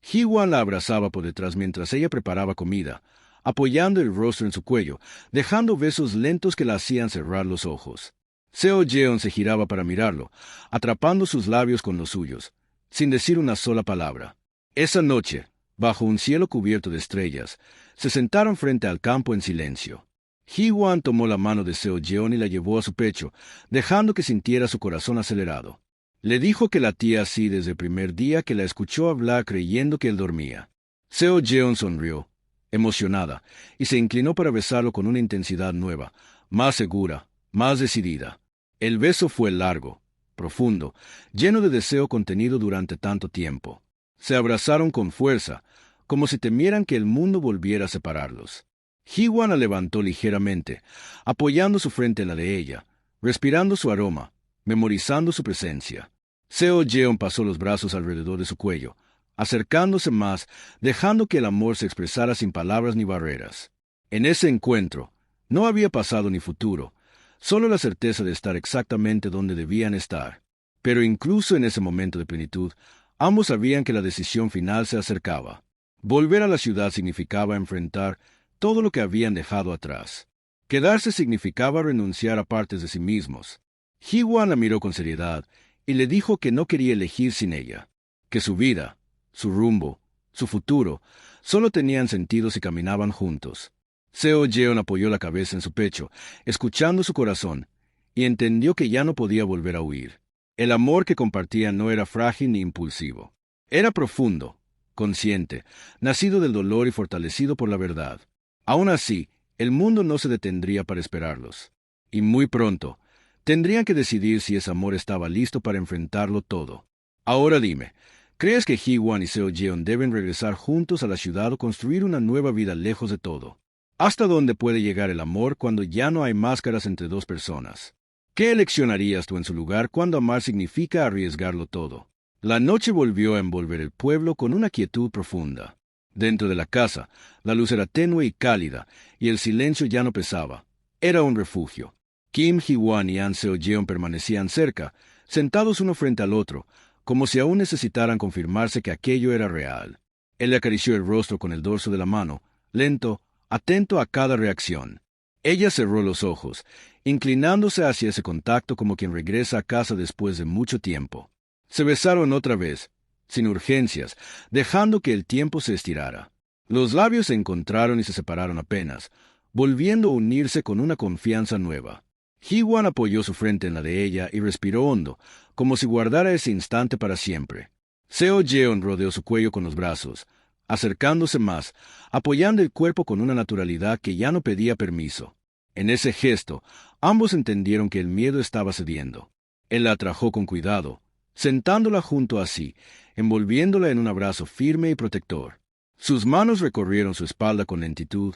Hee-Wan la abrazaba por detrás mientras ella preparaba comida, apoyando el rostro en su cuello, dejando besos lentos que la hacían cerrar los ojos. Seo-jeon se giraba para mirarlo, atrapando sus labios con los suyos, sin decir una sola palabra. Esa noche, bajo un cielo cubierto de estrellas, se sentaron frente al campo en silencio. Hee-Wan tomó la mano de Seo-jeon y la llevó a su pecho, dejando que sintiera su corazón acelerado. Le dijo que latía así desde el primer día que la escuchó hablar creyendo que él dormía. Seo-jeon sonrió, emocionada, y se inclinó para besarlo con una intensidad nueva, más segura, más decidida. El beso fue largo, profundo, lleno de deseo contenido durante tanto tiempo. Se abrazaron con fuerza, como si temieran que el mundo volviera a separarlos. Hee-Wan la levantó ligeramente, apoyando su frente en la de ella, respirando su aroma, memorizando su presencia. Seo-jeon pasó los brazos alrededor de su cuello, acercándose más, dejando que el amor se expresara sin palabras ni barreras. En ese encuentro, no había pasado ni futuro, solo la certeza de estar exactamente donde debían estar. Pero incluso en ese momento de plenitud, ambos sabían que la decisión final se acercaba. Volver a la ciudad significaba enfrentar todo lo que habían dejado atrás. Quedarse significaba renunciar a partes de sí mismos. Hee-Wan la miró con seriedad y le dijo que no quería elegir sin ella, que su vida, su rumbo, su futuro, solo tenían sentido si caminaban juntos. Seo-jeon apoyó la cabeza en su pecho, escuchando su corazón, y entendió que ya no podía volver a huir. El amor que compartían no era frágil ni impulsivo. Era profundo, consciente, nacido del dolor y fortalecido por la verdad. Aún así, el mundo no se detendría para esperarlos. Y muy pronto, tendrían que decidir si ese amor estaba listo para enfrentarlo todo. Ahora dime, ¿crees que Hee-Wan y Seo-jeon deben regresar juntos a la ciudad o construir una nueva vida lejos de todo? ¿Hasta dónde puede llegar el amor cuando ya no hay máscaras entre dos personas? ¿Qué elección harías tú en su lugar cuando amar significa arriesgarlo todo? La noche volvió a envolver el pueblo con una quietud profunda. Dentro de la casa, la luz era tenue y cálida, y el silencio ya no pesaba. Era un refugio. Kim Hee-Wan y An Seo-jeon permanecían cerca, sentados uno frente al otro, como si aún necesitaran confirmarse que aquello era real. Él le acarició el rostro con el dorso de la mano, lento, atento a cada reacción. Ella cerró los ojos, inclinándose hacia ese contacto como quien regresa a casa después de mucho tiempo. Se besaron otra vez, sin urgencias, dejando que el tiempo se estirara. Los labios se encontraron y se separaron apenas, volviendo a unirse con una confianza nueva. Ji-wan apoyó su frente en la de ella y respiró hondo, como si guardara ese instante para siempre. Seo-yeon rodeó su cuello con los brazos, acercándose más, apoyando el cuerpo con una naturalidad que ya no pedía permiso. En ese gesto, ambos entendieron que el miedo estaba cediendo. Él la atrajo con cuidado, sentándola junto a sí, envolviéndola en un abrazo firme y protector. Sus manos recorrieron su espalda con lentitud,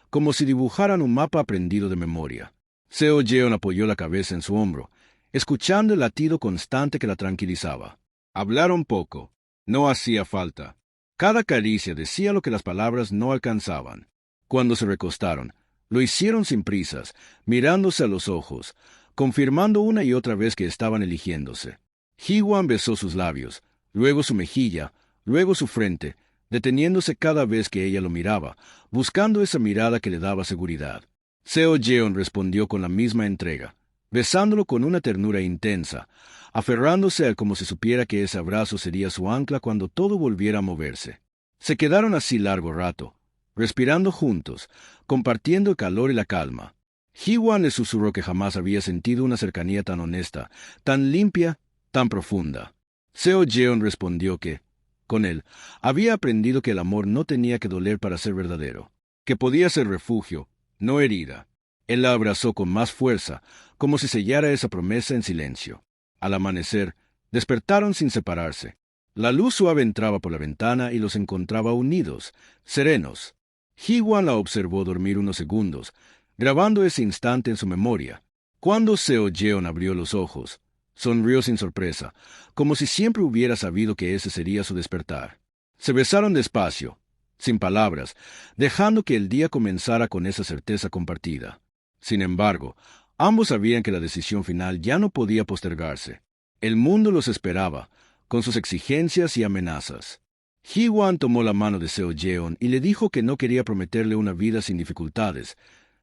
como si dibujaran un mapa aprendido de memoria. Seo-yeon apoyó la cabeza en su hombro, escuchando el latido constante que la tranquilizaba. Hablaron poco. No hacía falta. Cada caricia decía lo que las palabras no alcanzaban. Cuando se recostaron, lo hicieron sin prisas, mirándose a los ojos, confirmando una y otra vez que estaban eligiéndose. Ji-wan besó sus labios, luego su mejilla, luego su frente, deteniéndose cada vez que ella lo miraba, buscando esa mirada que le daba seguridad. Seo-yeon respondió con la misma entrega, besándolo con una ternura intensa, aferrándose a él como si supiera que ese abrazo sería su ancla cuando todo volviera a moverse. Se quedaron así largo rato, respirando juntos, compartiendo el calor y la calma. Ji-wan le susurró que jamás había sentido una cercanía tan honesta, tan limpia, tan profunda. Seo-yeon respondió que, con él, había aprendido que el amor no tenía que doler para ser verdadero, que podía ser refugio, no herida. Él la abrazó con más fuerza, como si sellara esa promesa en silencio. Al amanecer, despertaron sin separarse. La luz suave entraba por la ventana y los encontraba unidos, serenos. Ji-wan la observó dormir unos segundos, grabando ese instante en su memoria. Cuando Seo-yeon abrió los ojos, sonrió sin sorpresa, como si siempre hubiera sabido que ese sería su despertar. Se besaron despacio, sin palabras, dejando que el día comenzara con esa certeza compartida. Sin embargo, ambos sabían que la decisión final ya no podía postergarse. El mundo los esperaba, con sus exigencias y amenazas. Ji-wan tomó la mano de Seo-yeon y le dijo que no quería prometerle una vida sin dificultades,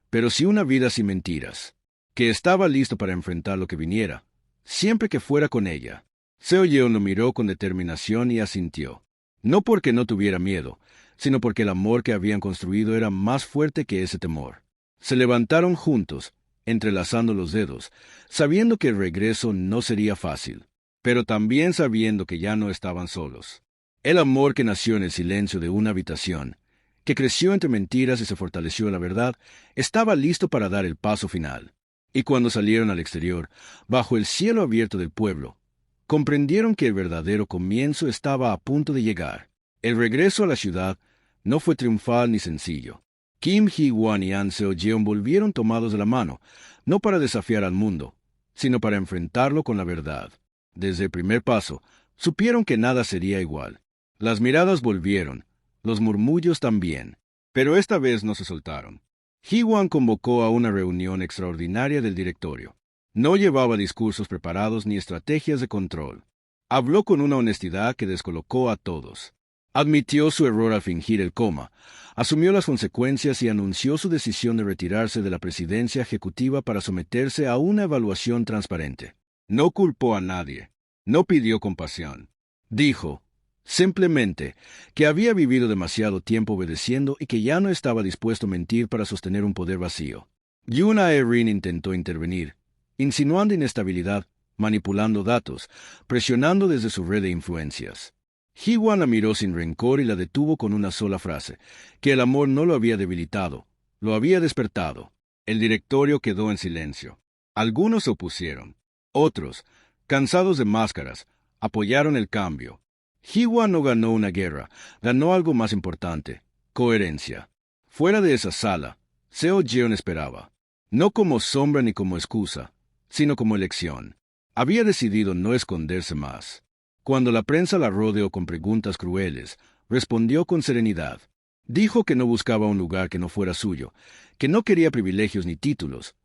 pero sí una vida sin mentiras, que estaba listo para enfrentar lo que viniera, siempre que fuera con ella. Seo-yeon lo miró con determinación y asintió, no porque no tuviera miedo, sino porque el amor que habían construido era más fuerte que ese temor. Se levantaron juntos, entrelazando los dedos, sabiendo que el regreso no sería fácil, pero también sabiendo que ya no estaban solos. El amor que nació en el silencio de una habitación, que creció entre mentiras y se fortaleció en la verdad, estaba listo para dar el paso final. Y cuando salieron al exterior, bajo el cielo abierto del pueblo, comprendieron que el verdadero comienzo estaba a punto de llegar. El regreso a la ciudad no fue triunfal ni sencillo. Kim Ji-wan y An Seo-yeon volvieron tomados de la mano, no para desafiar al mundo, sino para enfrentarlo con la verdad. Desde el primer paso, supieron que nada sería igual. Las miradas volvieron, los murmullos también, pero esta vez no se soltaron. Ji-wan convocó a una reunión extraordinaria del directorio. No llevaba discursos preparados ni estrategias de control. Habló con una honestidad que descolocó a todos. Admitió su error al fingir el coma, asumió las consecuencias y anunció su decisión de retirarse de la presidencia ejecutiva para someterse a una evaluación transparente. No culpó a nadie, no pidió compasión. Dijo, simplemente, que había vivido demasiado tiempo obedeciendo y que ya no estaba dispuesto a mentir para sostener un poder vacío. Yoon Ae-rin intentó intervenir, insinuando inestabilidad, manipulando datos, presionando desde su red de influencias. Ji-wan la miró sin rencor y la detuvo con una sola frase, que el amor no lo había debilitado, lo había despertado. El directorio quedó en silencio. Algunos se opusieron. Otros, cansados de máscaras, apoyaron el cambio. Ji-wan no ganó una guerra, ganó algo más importante, coherencia. Fuera de esa sala, Seo-yeon esperaba, no como sombra ni como excusa, sino como elección. Había decidido no esconderse más. Cuando la prensa la rodeó con preguntas crueles, respondió con serenidad. Dijo que no buscaba un lugar que no fuera suyo, que no quería privilegios ni títulos,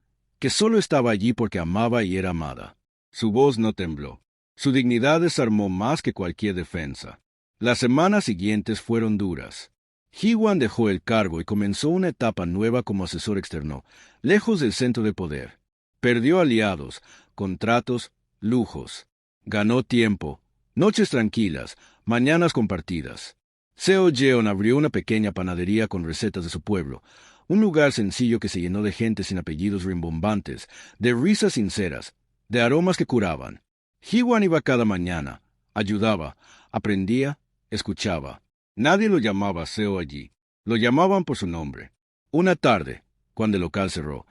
que solo estaba allí porque amaba y era amada. Su voz no tembló. Su dignidad desarmó más que cualquier defensa. Las semanas siguientes fueron duras. Hee-wan dejó el cargo y comenzó una etapa nueva como asesor externo, lejos del centro de poder. Perdió aliados, contratos, lujos. Ganó tiempo, noches tranquilas, mañanas compartidas. Seo Jeon abrió una pequeña panadería con recetas de su pueblo, un lugar sencillo que se llenó de gente sin apellidos rimbombantes, de risas sinceras, de aromas que curaban. Hee-wan iba cada mañana, ayudaba, aprendía, escuchaba. Nadie lo llamaba Seo allí, lo llamaban por su nombre. Una tarde, cuando el local cerró,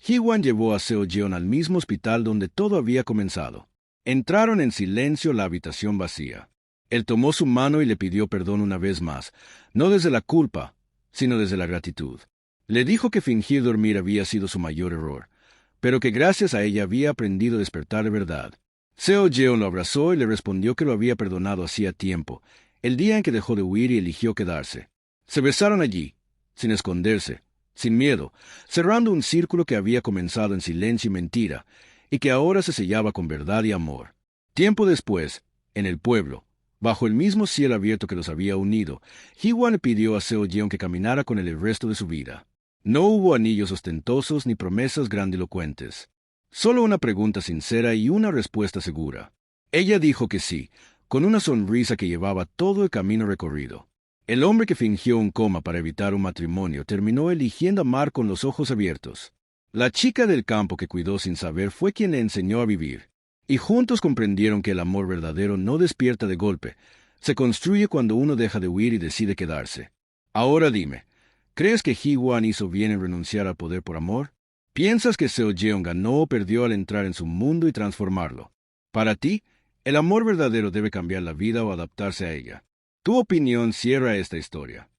Hee-wan llevó a Seo Jeon al mismo hospital donde todo había comenzado. Entraron en silencio a la habitación vacía. Él tomó su mano y le pidió perdón una vez más, no desde la culpa, sino desde la gratitud. Le dijo que fingir dormir había sido su mayor error, pero que gracias a ella había aprendido a despertar de verdad. Seo Jeon lo abrazó y le respondió que lo había perdonado hacía tiempo, el día en que dejó de huir y eligió quedarse. Se besaron allí, sin esconderse, sin miedo, cerrando un círculo que había comenzado en silencio y mentira, y que ahora se sellaba con verdad y amor. Tiempo después, en el pueblo, bajo el mismo cielo abierto que los había unido, Hee-wan le pidió a Seo Jeon que caminara con él el resto de su vida. No hubo anillos ostentosos ni promesas grandilocuentes. Solo una pregunta sincera y una respuesta segura. Ella dijo que sí, con una sonrisa que llevaba todo el camino recorrido. El hombre que fingió un coma para evitar un matrimonio terminó eligiendo amar con los ojos abiertos. La chica del campo que cuidó sin saber fue quien le enseñó a vivir. Y juntos comprendieron que el amor verdadero no despierta de golpe, se construye cuando uno deja de huir y decide quedarse. Ahora dime, ¿crees que Hee-wan hizo bien en renunciar al poder por amor? ¿Piensas que Seo Jeon ganó o perdió al entrar en su mundo y transformarlo? Para ti, el amor verdadero debe cambiar la vida o adaptarse a ella. Tu opinión cierra esta historia.